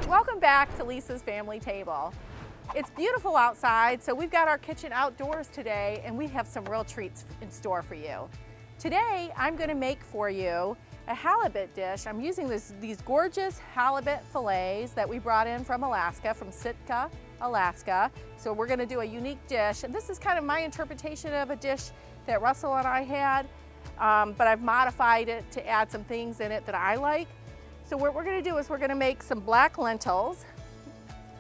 Welcome back to Lisa's Family Table. It's beautiful outside, so we've got our kitchen outdoors today, and we have some real treats in store for you. Today, I'm going to make for you a halibut dish. I'm using these gorgeous halibut fillets that we brought in from Alaska, from Sitka, Alaska. So we're going to do a unique dish, and this is kind of my interpretation of a dish that Russell and I had, but I've modified it to add some things in it that I like. So what we're going to do is we're going to make some black lentils.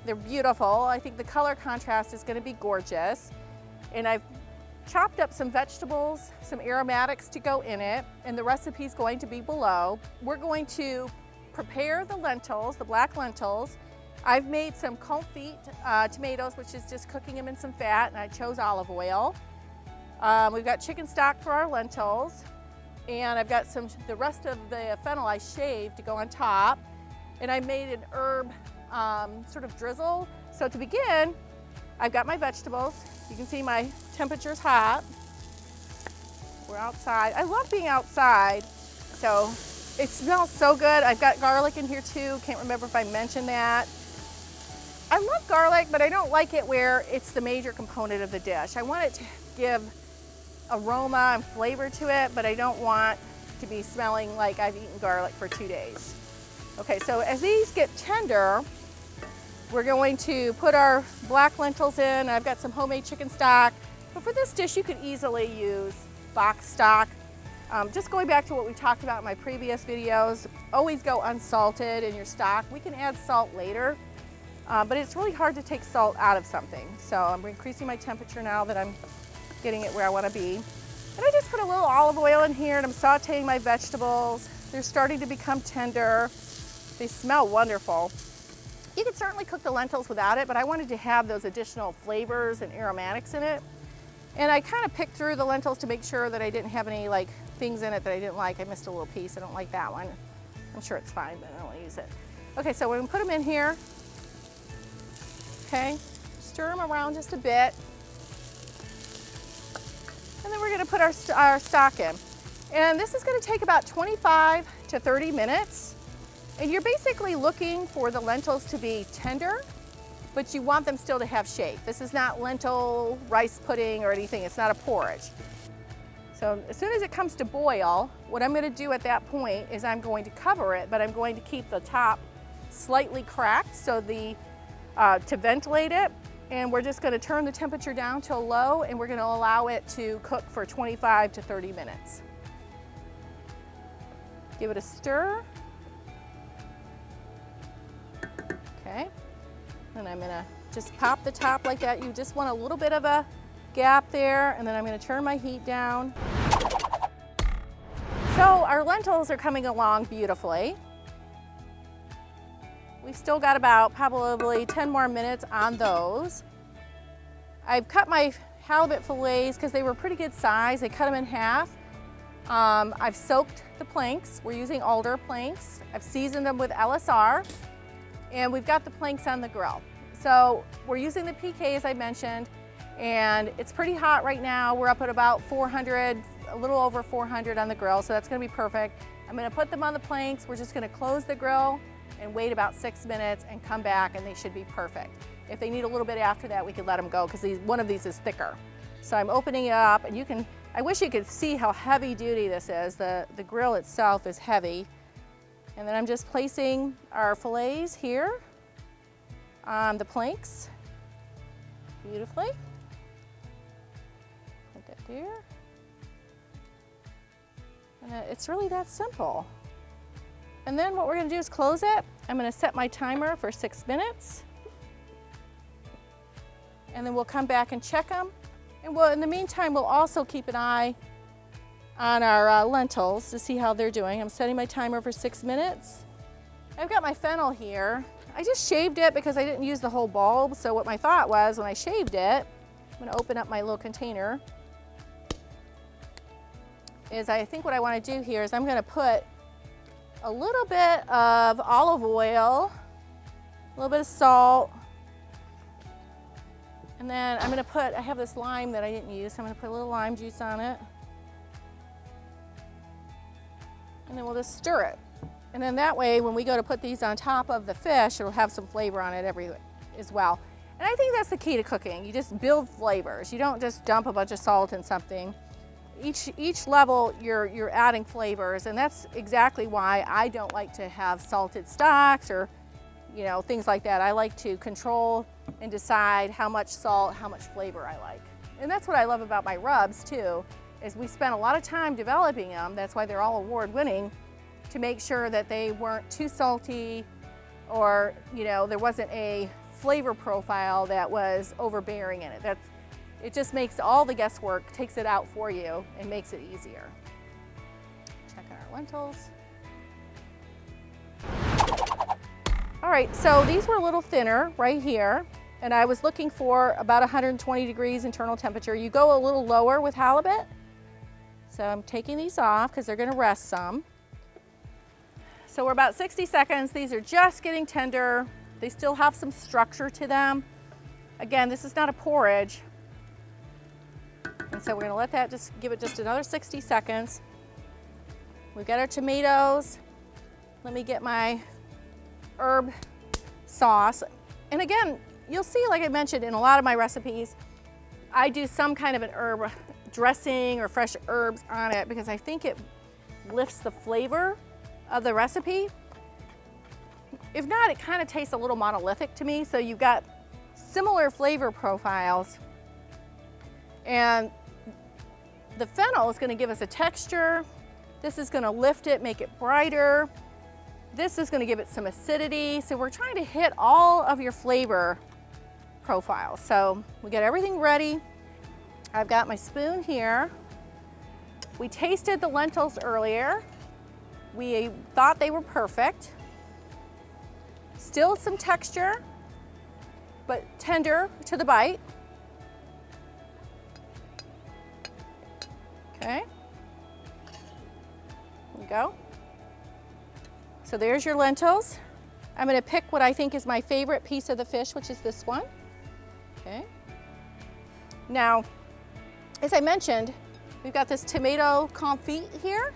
They're beautiful. I think the color contrast is going to be gorgeous. And I've chopped up some vegetables, some aromatics to go in it, and the recipe is going to be below. We're going to prepare the lentils, the black lentils. I've made some confit tomatoes, which is just cooking them in some fat, and I chose olive oil. We've got chicken stock for our lentils, and I've got the rest of the fennel I shaved to go on top, and I made an herb sort of drizzle. So to begin, I've got my vegetables. You can see my temperature's hot. We're outside. I love being outside, so it smells so good. I've got garlic in here too. Can't remember if I mentioned that. I love garlic, but I don't like it where it's the major component of the dish. I want it to give aroma and flavor to it, but I don't want to be smelling like I've eaten garlic for 2 days. Okay, so as these get tender, we're going to put our black lentils in. I've got some homemade chicken stock, but for this dish you could easily use box stock. Just going back to what we talked about in my previous videos, always go unsalted in your stock. We can add salt later, but it's really hard to take salt out of something. So I'm increasing my temperature now that I'm getting it where I want to be. And I just put a little olive oil in here, and I'm sauteing my vegetables. They're starting to become tender. They smell wonderful. You can certainly cook the lentils without it, but I wanted to have those additional flavors and aromatics in it. And I kind of picked through the lentils to make sure that I didn't have any things in it that I didn't like. I missed a little piece. I don't like that one. I'm sure it's fine, but I don't want to use it. Okay, so we're going to put them in here. Okay, stir them around just a bit. And then we're going to put our stock in. And this is going to take about 25 to 30 minutes. And you're basically looking for the lentils to be tender, but you want them still to have shape. This is not lentil rice pudding or anything. It's not a porridge. So as soon as it comes to boil, what I'm going to do at that point is I'm going to cover it, but I'm going to keep the top slightly cracked so to ventilate it. And we're just going to turn the temperature down to low, and we're going to allow it to cook for 25 to 30 minutes. Give it a stir. Okay, and I'm gonna just pop the top like that. You just want a little bit of a gap there, and then I'm gonna turn my heat down. So our lentils are coming along beautifully. We've still got about probably 10 more minutes on those. I've cut my halibut fillets because they were pretty good size. I cut them in half. I've soaked the planks. We're using alder planks. I've seasoned them with LSR. And we've got the planks on the grill. So we're using the PK as I mentioned, and it's pretty hot right now. We're up at about 400, a little over 400 on the grill, so that's gonna be perfect. I'm gonna put them on the planks. We're just gonna close the grill and wait about 6 minutes and come back, and they should be perfect. If they need a little bit after that, we can let them go because one of these is thicker. So I'm opening it up, and I wish you could see how heavy duty this is. The grill itself is heavy. And then I'm just placing our fillets here on the planks beautifully. Put that there. And it's really that simple. And then what we're going to do is close it. I'm going to set my timer for 6 minutes. And then we'll come back and check them. And in the meantime, we'll also keep an eye on our lentils to see how they're doing. I'm setting my timer for 6 minutes. I've got my fennel here. I just shaved it because I didn't use the whole bulb. So what my thought was when I shaved it, I'm gonna open up my little container, I think what I wanna do here is I'm gonna put a little bit of olive oil, a little bit of salt, and then I'm gonna I have this lime that I didn't use, so I'm gonna put a little lime juice on it. And then we'll just stir it. And then that way, when we go to put these on top of the fish, it'll have some flavor on it as well. And I think that's the key to cooking. You just build flavors. You don't just dump a bunch of salt in something. Each level, you're adding flavors, and that's exactly why I don't like to have salted stocks or, you know, things like that. I like to control and decide how much salt, how much flavor I like. And that's what I love about my rubs too, is we spent a lot of time developing them. That's why they're all award-winning, to make sure that they weren't too salty, or, you know, there wasn't a flavor profile that was overbearing in it. It just makes all the guesswork, takes it out for you and makes it easier. Check out our lentils. All right, so these were a little thinner right here, and I was looking for about 120 degrees internal temperature. You go a little lower with halibut. So I'm taking these off because they're gonna rest some. So we're about 60 seconds. These are just getting tender. They still have some structure to them. Again, this is not a porridge. And so we're gonna let that just give it just another 60 seconds. We've got our tomatoes. Let me get my herb sauce. And again, you'll see, like I mentioned in a lot of my recipes, I do some kind of an herb dressing or fresh herbs on it because I think it lifts the flavor of the recipe. If not, it kind of tastes a little monolithic to me. So you've got similar flavor profiles, and the fennel is going to give us a texture. This is going to lift it, make it brighter. This is going to give it some acidity. So we're trying to hit all of your flavor profiles. So we got everything ready. I've got my spoon here. We tasted the lentils earlier. We thought they were perfect. Still some texture, but tender to the bite. Okay. There we go. So there's your lentils. I'm going to pick what I think is my favorite piece of the fish, which is this one. Okay. Now, as I mentioned, we've got this tomato confit here.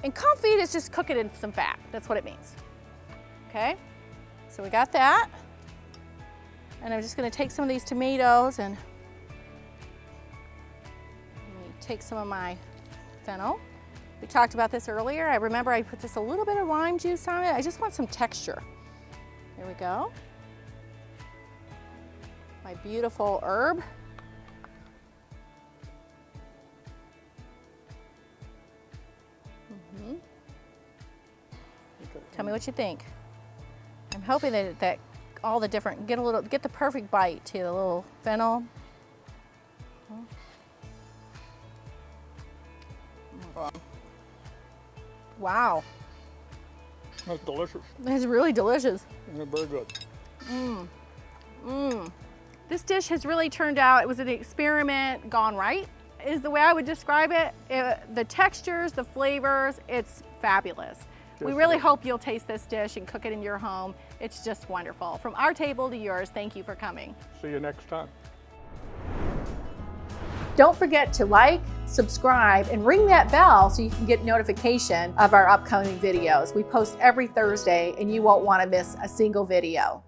And confit is just cook it in some fat. That's what it means. Okay, so we got that. And I'm just gonna take some of these tomatoes and take some of my fennel. We talked about this earlier. I remember I put just a little bit of lime juice on it. I just want some texture. There we go. My beautiful herb. Tell me what you think. I'm hoping that all the different, get the perfect bite too, the little fennel. Wow. That's delicious. It's really delicious. Yeah, very good. This dish has really turned out, it was an experiment gone right, is the way I would describe it. The textures, the flavors, it's fabulous. We really hope you'll taste this dish and cook it in your home. It's just wonderful. From our table to yours, thank you for coming. See you next time. Don't forget to like, subscribe, and ring that bell so you can get notification of our upcoming videos. We post every Thursday and you won't want to miss a single video.